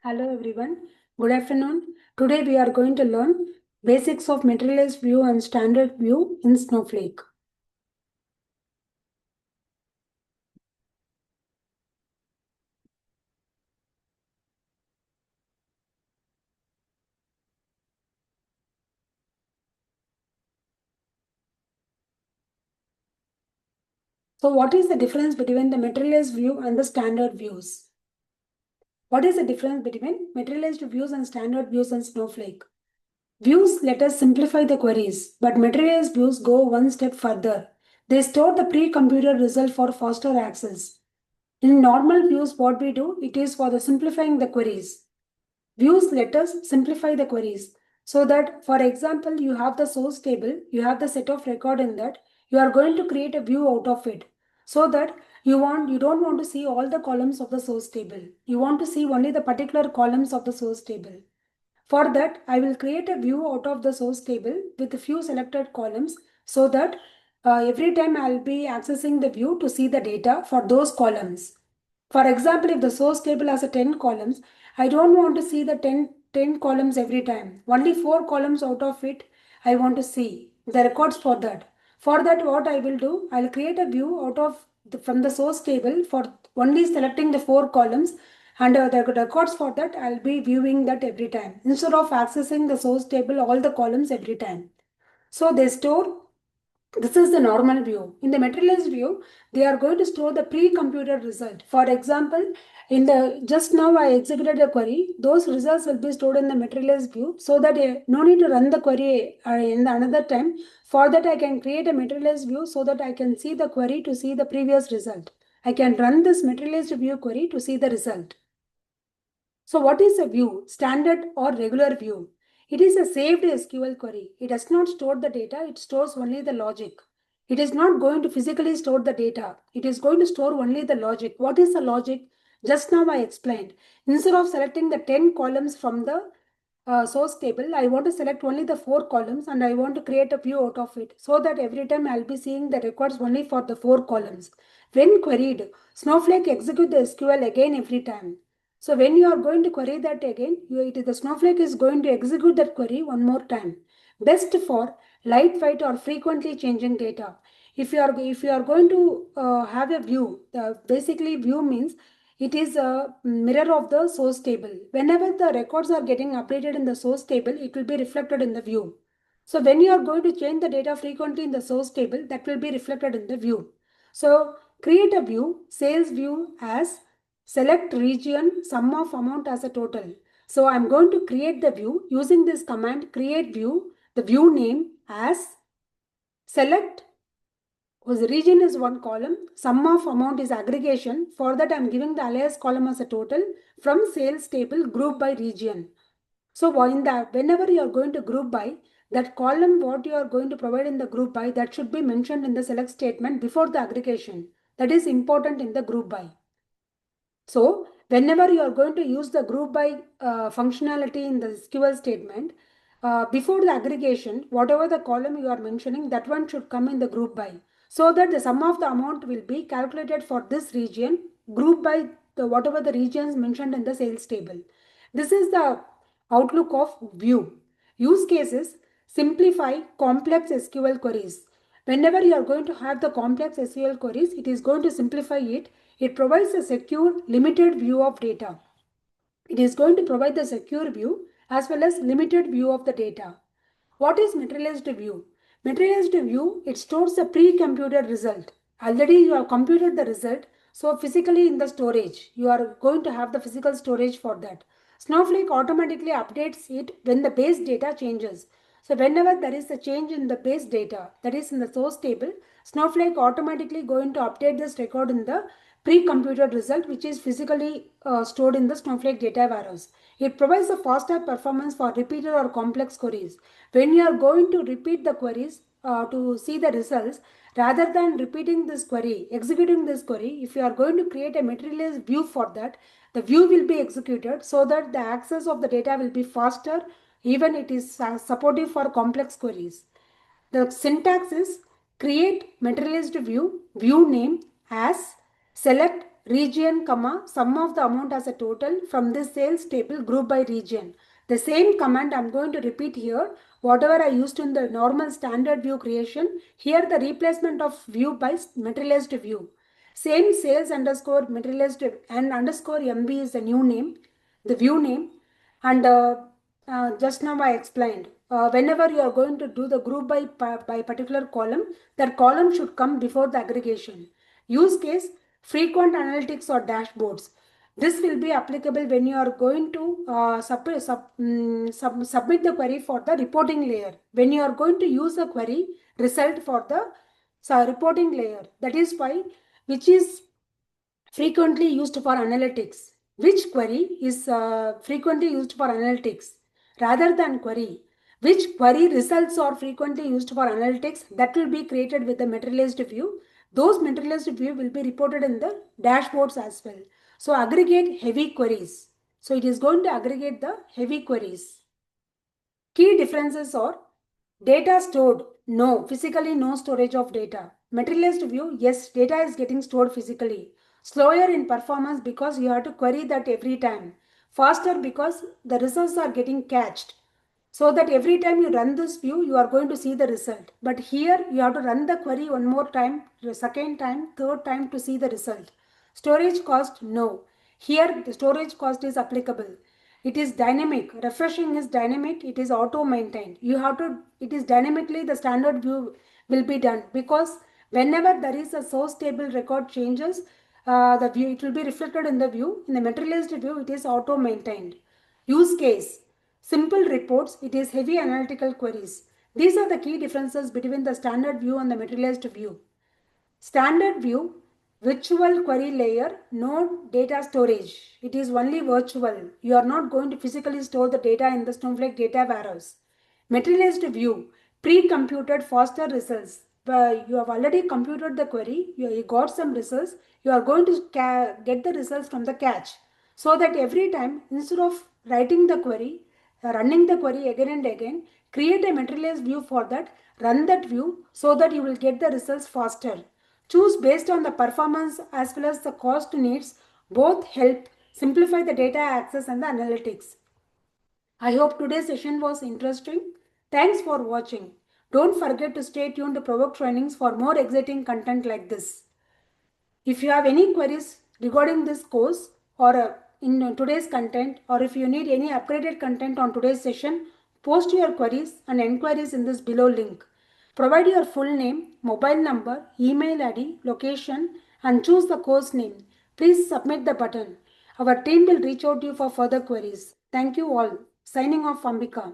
Hello everyone. Good afternoon. Today we are going to learn basics of materialized view and standard view in Snowflake. So what is the difference between the materialized view and the standard views? What is the difference between materialized views and standard views in Snowflake? Views let us simplify the queries, but materialized views go one step further. They store the pre-computed result for faster access. In normal views, what we do, it is for the simplifying the queries. Views let us simplify the queries so that, for example, you have the source table, you have the set of record in that, you are going to create a view out of it so that you don't want to see all the columns of the source table. You want to see only the particular columns of the source table. For that, I will create a view out of the source table with a few selected columns so that every time I'll be accessing the view to see the data for those columns. For example, if the source table has a 10 columns, I don't want to see the 10 columns every time. Only 4 columns out of it I want to see the records for that. For that, what I will do, I'll create a view out of from the source table for only selecting the 4 columns, and the records for that I'll be viewing that every time instead of accessing the source table all the columns every time. So they store. This is the normal view. In the materialized view, they are going to store the pre-computed result. For example, in the just now I executed a query, those results will be stored in the materialized view so that no need to run the query in the another time. For that, I can create a materialized view so that I can see the query to see the previous result. I can run this materialized view query to see the result. So what is a view? Standard or regular view? It is a saved SQL query. It does not store the data, it stores only the logic. It is not going to physically store the data. It is going to store only the logic. What is the logic? Just now I explained. Instead of selecting the 10 columns from the source table, I want to select only the 4 columns and I want to create a view out of it so that every time I'll be seeing the records only for the 4 columns. When queried, Snowflake execute the SQL again every time. So when you are going to query that again, the Snowflake is going to execute that query one more time. Best for lightweight or frequently changing data. If you are going to have a view, basically view means it is a mirror of the source table. Whenever the records are getting updated in the source table, it will be reflected in the view. So when you are going to change the data frequently in the source table, that will be reflected in the view. So create a view, sales view as select region sum of amount as a total. So I'm going to create the view using this command create view, the view name as select whose region is one column, sum of amount is aggregation. For that I'm giving the alias column as a total from sales table group by region. So in that, whenever you are going to group by, that column what you are going to provide in the group by, that should be mentioned in the select statement before the aggregation. That is important in the group by. So whenever you are going to use the group by functionality in the SQL statement, before the aggregation, whatever the column you are mentioning, that one should come in the group by. So that the sum of the amount will be calculated for this region, group by whatever the regions mentioned in the sales table. This is the outlook of view. Use cases, simplify complex SQL queries. Whenever you are going to have the complex SQL queries, it is going to simplify it. It provides a secure, limited view of data. It is going to provide the secure view as well as limited view of the data. What is materialized view? Materialized view, it stores the pre-computed result. Already you have computed the result, so physically in the storage, you are going to have the physical storage for that. Snowflake automatically updates it when the base data changes. So whenever there is a change in the base data, that is in the source table, Snowflake automatically going to update this record in the pre-computed result which is physically stored in the Snowflake data warehouse. It provides a faster performance for repeated or complex queries. When you are going to repeat the queries to see the results, rather than repeating this query, executing this query, if you are going to create a materialized view for that, the view will be executed so that the access of the data will be faster, even it is supportive for complex queries. The syntax is create materialized view, view name as select region, comma, sum of the amount as a total from this sales table group by region. The same command I'm going to repeat here. Whatever I used in the normal standard view creation, here the replacement of view by materialized view. Same sales underscore materialized and underscore MB is the new name, the view name. And just now I explained, whenever you are going to do the group by particular column, that column should come before the aggregation. Use case, frequent analytics or dashboards. This will be applicable when you are going to submit the query for the reporting layer. When you are going to use the query result for the reporting layer. That is why, which is frequently used for analytics. Which query is frequently used for analytics rather than query? Which query results are frequently used for analytics? That will be created with the materialized view. Those materialized view will be reported in the dashboards as well. So aggregate heavy queries. So it is going to aggregate the heavy queries. Key differences are data stored. No, physically no storage of data. Materialized view, yes, data is getting stored physically. Slower in performance because you have to query that every time. Faster because the results are getting cached. So that every time you run this view, you are going to see the result. But here you have to run the query one more time, the second time, third time to see the result. Storage cost, no. Here the storage cost is applicable. It is dynamic. Refreshing is dynamic. It is auto maintained. You have to, it is dynamically the standard view will be done because whenever there is a source table record changes, the view, it will be reflected in the view. In the materialized view, it is auto maintained. Use case. Simple reports, it is heavy analytical queries. These are the key differences between the standard view and the materialized view. Standard view, virtual query layer, no data storage. It is only virtual. You are not going to physically store the data in the Snowflake data warehouse. Materialized view, pre-computed faster results. You have already computed the query, you got some results, you are going to get the results from the cache. So that every time, instead of writing the query, running the query again and again, create a materialized view for that, run that view so that you will get the results faster. Choose based on the performance as well as the cost needs. Both help simplify the data access and the analytics. I hope today's session was interesting. Thanks for watching. Don't forget to stay tuned to Provoke Trainings for more exciting content like this. If you have any queries regarding this course or in today's content, or if you need any upgraded content on today's session, post your queries and enquiries in this below link. Provide your full name, mobile number, email ID, location, and choose the course name. Please submit the button. Our team will reach out to you for further queries. Thank you all. Signing off, Ambika.